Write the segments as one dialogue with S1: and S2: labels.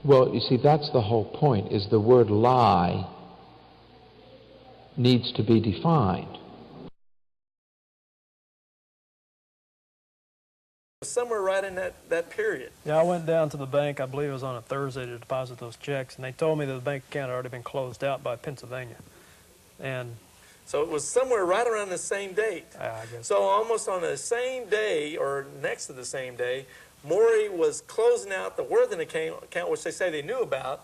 S1: Well, you see, that's the whole point, is the word lie needs to be defined.
S2: Somewhere right in that period.
S3: Yeah, I went down to the bank, I believe it was on a Thursday, to deposit those checks, and they told me that the bank account had already been closed out by Pennsylvania. And
S2: so it was somewhere right around the same date.
S3: I guess.
S2: So almost on the same day, or next to the same day, Morey was closing out the Worthing account, which they say they knew about.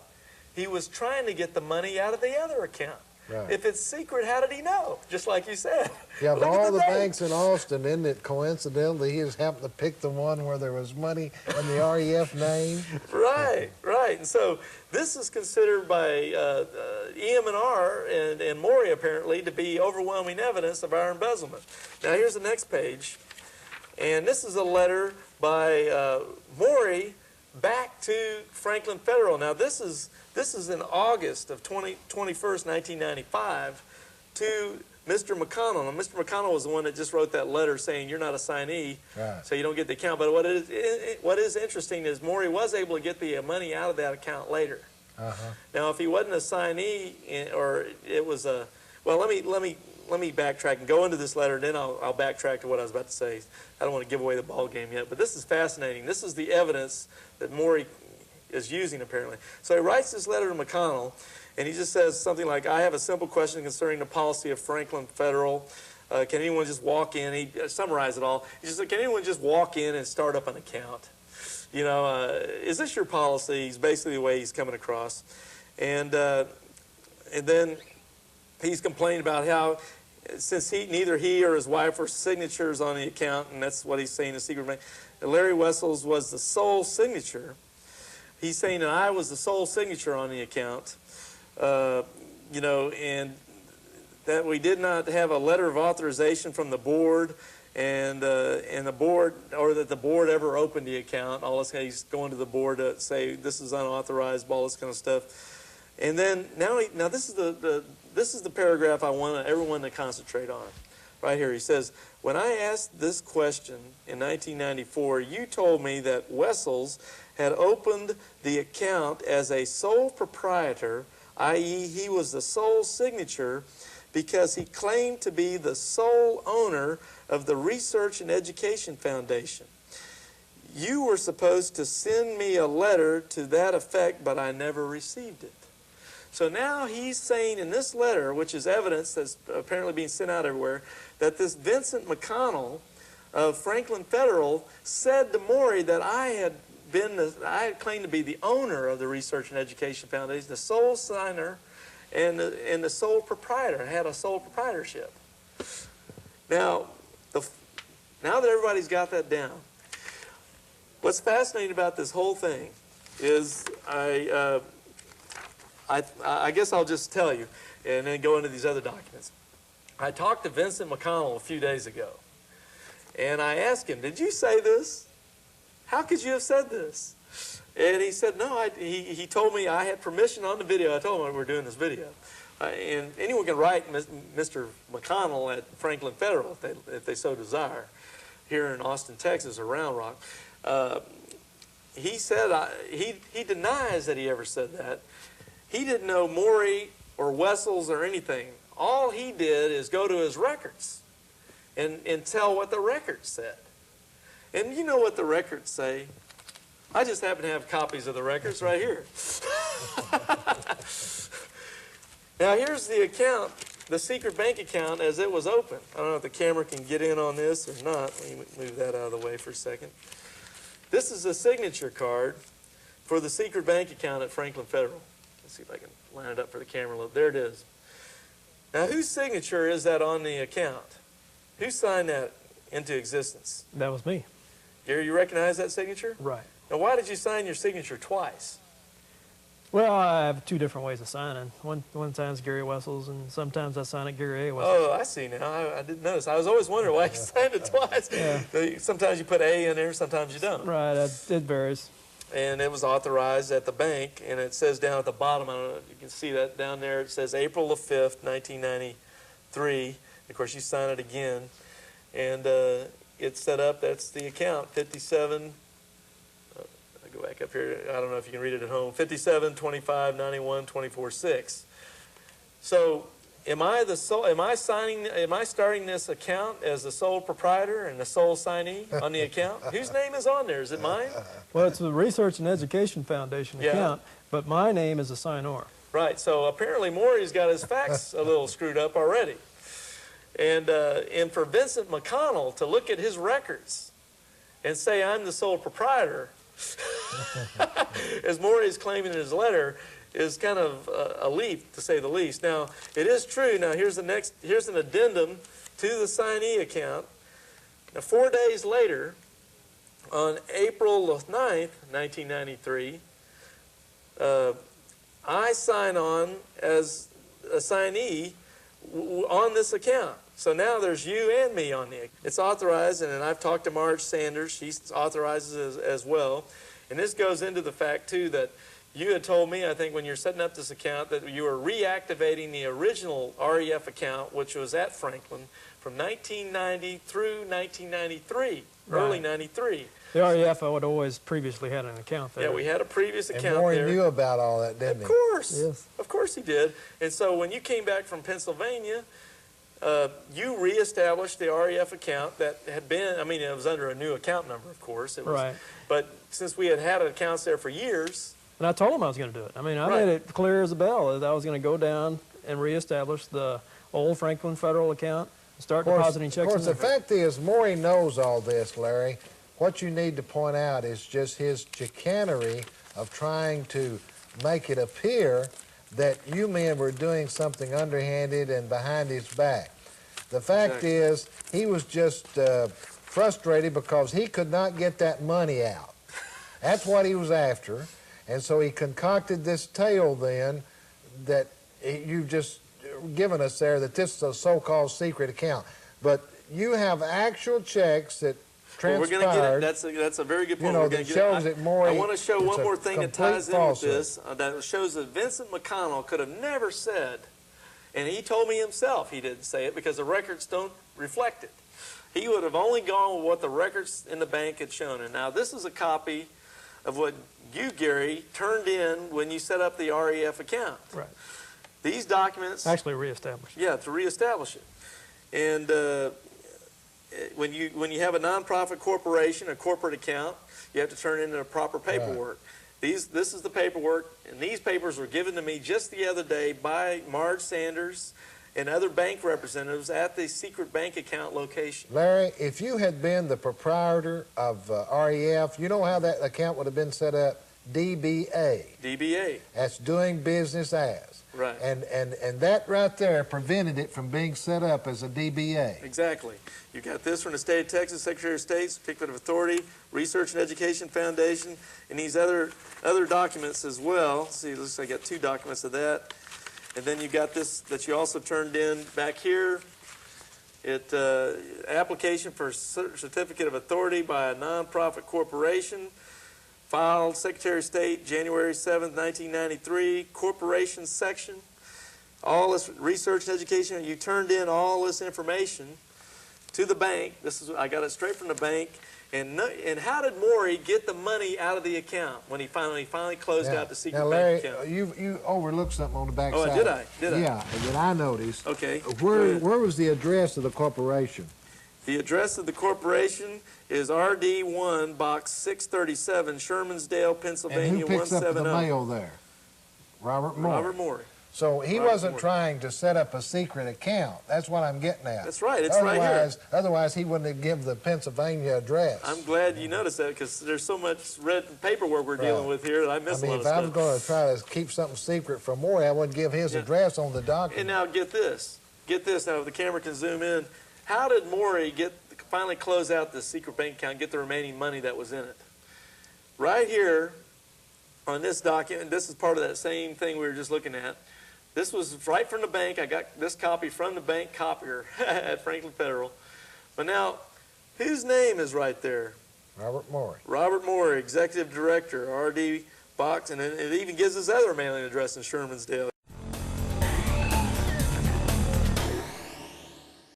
S2: He was trying to get the money out of the other account.
S4: Right.
S2: If it's secret, how did he know? Just like you said.
S4: Yeah, of
S2: Look at
S4: all the
S2: date.
S4: banks in Austin, isn't it coincidental he just happened to pick the one where there was money in the REF name?
S2: Right, right. And so this is considered by EMNR and Morey, apparently, to be overwhelming evidence of our embezzlement. Now, here's the next page. And this is a letter by Morey back to Franklin Federal. Now, this is in August of 21st, 1995, to Mr. McConnell. Now, Mr. McConnell was the one that just wrote that letter saying you're not a signee,
S4: right,
S2: so you don't get the account. But what is interesting is Morey was able to get the money out of that account later. Now, if he wasn't a signee, or it was a, well, let me backtrack and go into this letter, and then I'll backtrack to what I was about to say. I don't want to give away the ball game yet, but this is fascinating. This is the evidence that Morey is using, apparently. So he writes this letter to McConnell, and he just says something like, I have a simple question concerning the policy of Franklin Federal. Can anyone just walk in? He summarized it all. He just said, can anyone just walk in and start up an account? You know, is this your policy? Is basically the way he's coming across. And then he's complaining about how, since neither he or his wife were signatures on the account, and that's what he's saying in secret bank, Larry Wessels was the sole signature. He's saying that I was the sole signature on the account, you know, and that we did not have a letter of authorization from the board, and the board, or that the board ever opened the account. All this, he's going to the board to say this is unauthorized, all this kind of stuff. And then now this is the paragraph I want everyone to concentrate on. Right here, he says, when I asked this question in 1994, you told me that Wessels had opened the account as a sole proprietor, i.e. he was the sole signature because he claimed to be the sole owner of the Research and Education Foundation. You were supposed to send me a letter to that effect, but I never received it. So now he's saying in this letter, which is evidence that's apparently being sent out everywhere, that this Vincent McConnell of Franklin Federal said to Morey that I had claimed to be the owner of the Research and Education Foundation, the sole signer and the sole proprietor. I had a sole proprietorship. Now, now that everybody's got that down, what's fascinating about this whole thing is I guess I'll just tell you and then go into these other documents. I talked to Vincent McConnell a few days ago, and I asked him, did you say this? How could you have said this? And he said, no, he told me I had permission on the video. I told him we were doing this video. And anyone can write Mr. McConnell at Franklin Federal if they so desire, here in Austin, Texas, or Round Rock. He said, he denies that he ever said that. He didn't know Morey or Wessels or anything. All he did is go to his records and tell what the records said. And you know what the records say. I just happen to have copies of the records right here. Now here's the account, the secret bank account as it was open. I don't know if the camera can get in on this or not. Let me move that out of the way for a second. This is a signature card for the secret bank account at Franklin Federal. Let's see if I can line it up for the camera a little. There it is. Now, whose signature is that on the account? Who signed that into existence?
S3: That was me.
S2: Gary, you recognize that signature?
S3: Right.
S2: Now, why did you sign your signature twice?
S3: Well, I have two different ways of signing. One time's Gary Wessels, and sometimes I sign it Gregory A. Wessels.
S2: Oh, I see now. I didn't notice. I was always wondering why you signed it twice. Yeah. Sometimes you put A in there, sometimes you don't.
S3: Right, it varies.
S2: And it was authorized at the bank, and it says down at the bottom, I don't know if you can see that down there, it says April the 5th, 1993. Of course, you sign it again, and it's set up, that's the account, 57, go back up here. I don't know if you can read it at home. 57, 25, 91, 24, 6. So am I starting this account as the sole proprietor and the sole signee on the account? Whose name is on there? Is it mine?
S3: Well, it's the Research and Education Foundation account, but my name is a signor.
S2: Right. So apparently Morey's got his facts a little screwed up already. And for Vincent McConnell to look at his records and say I'm the sole proprietor, as Morey's claiming in his letter, is kind of a leap, to say the least. Now, it is true. Now, here's an addendum to the signee account. Now, 4 days later, on April 9th, 1993, I sign on as a signee on this account. So now there's you and me on the account. It's authorized, and I've talked to Marge Sanders. She authorizes as well. And this goes into the fact, too, that you had told me, I think, when you're setting up this account, that you were reactivating the original REF account, which was at Franklin, from 1990 through 1993, early 93.
S3: The REF I would always previously had an account there.
S2: Yeah, we had a previous account
S4: and Morey
S2: there.
S4: knew about all that, didn't he?
S2: Of course.
S3: Yes.
S2: Of course he did. And so when you came back from Pennsylvania, you reestablished the REF account that had been, I mean, it was under a new account number, of course. It was,
S3: right.
S2: But since we had accounts there for years.
S3: And I told him I was going to do it. I mean, I made it clear as a bell that I was going to go down and reestablish the old Franklin Federal account and start depositing checks.
S4: Of course, the fact is, Morey knows all this, Larry. What you need to point out is just his chicanery of trying to make it appear that you men were doing something underhanded and behind his back. The fact is, he was just frustrated because he could not get that money out. That's what he was after. And so he concocted this tale then that you've just given us there, that this is a so-called secret account. But you have actual checks that transpired.
S2: Well, we're going to get it. That's a very good point.
S4: You know, that shows that Morey,
S2: I want to show one more thing that ties in with this. That shows that Vincent McConnell could have never said, and he told me himself he didn't say it because the records don't reflect it. He would have only gone with what the records in the bank had shown. And now this is a copy of what you, Gary, turned in when you set up the REF account.
S3: Right.
S2: These documents...
S3: Actually reestablished.
S2: Yeah, to reestablish it. And when you have a nonprofit corporation, a corporate account, you have to turn in the proper paperwork. Right. This is the paperwork, and these papers were given to me just the other day by Marge Sanders and other bank representatives at the secret bank account location.
S4: Larry, if you had been the proprietor of REF, you know how that account would have been set up? DBA.
S2: DBA.
S4: That's doing business as.
S2: Right.
S4: And that right there prevented it from being set up as a DBA.
S2: Exactly. You got this from the state of Texas, Secretary of State, Certificate of Authority, Research and Education Foundation, and these other documents as well. Let's see, looks like I got 2 documents of that. And then you got this that you also turned in back here. Application for Certificate of Authority by a nonprofit corporation. Filed Secretary of State, January 7th, 1993, Corporation Section. All this research and education, you turned in all this information to the bank. I got it straight from the bank. And how did Morey get the money out of the account when he finally closed out the secret bank account?
S4: You overlooked something on the back side.
S2: Oh, did I? Did I?
S4: Yeah, that I noticed.
S2: Okay.
S4: Where was the address of the corporation?
S2: The address of the corporation is RD1, Box 637, Shermansdale, Pennsylvania,
S4: and who picks
S2: 170.
S4: up the mail there? Robert Morey.
S2: Robert Morey.
S4: So he wasn't trying to set up a secret account. That's what I'm getting at.
S2: That's right. It's right here.
S4: Otherwise, he wouldn't have given the Pennsylvania address.
S2: I'm glad you noticed that because there's so much red paperwork we're dealing with here that I missed a lot of
S4: if
S2: stuff.
S4: I was going to try to keep something secret from Morey, I wouldn't give his address on the document.
S2: And now get this. Get this. Now, if the camera can zoom in, how did Morey finally close out the secret bank account and get the remaining money that was in it? Right here on this document, this is part of that same thing we were just looking at. This was right from the bank. I got this copy from the bank copier at Franklin Federal. But now, whose name is right there?
S4: Robert Morey.
S2: Robert Morey, Executive Director, RD Box, and it even gives his other mailing address in Shermansdale.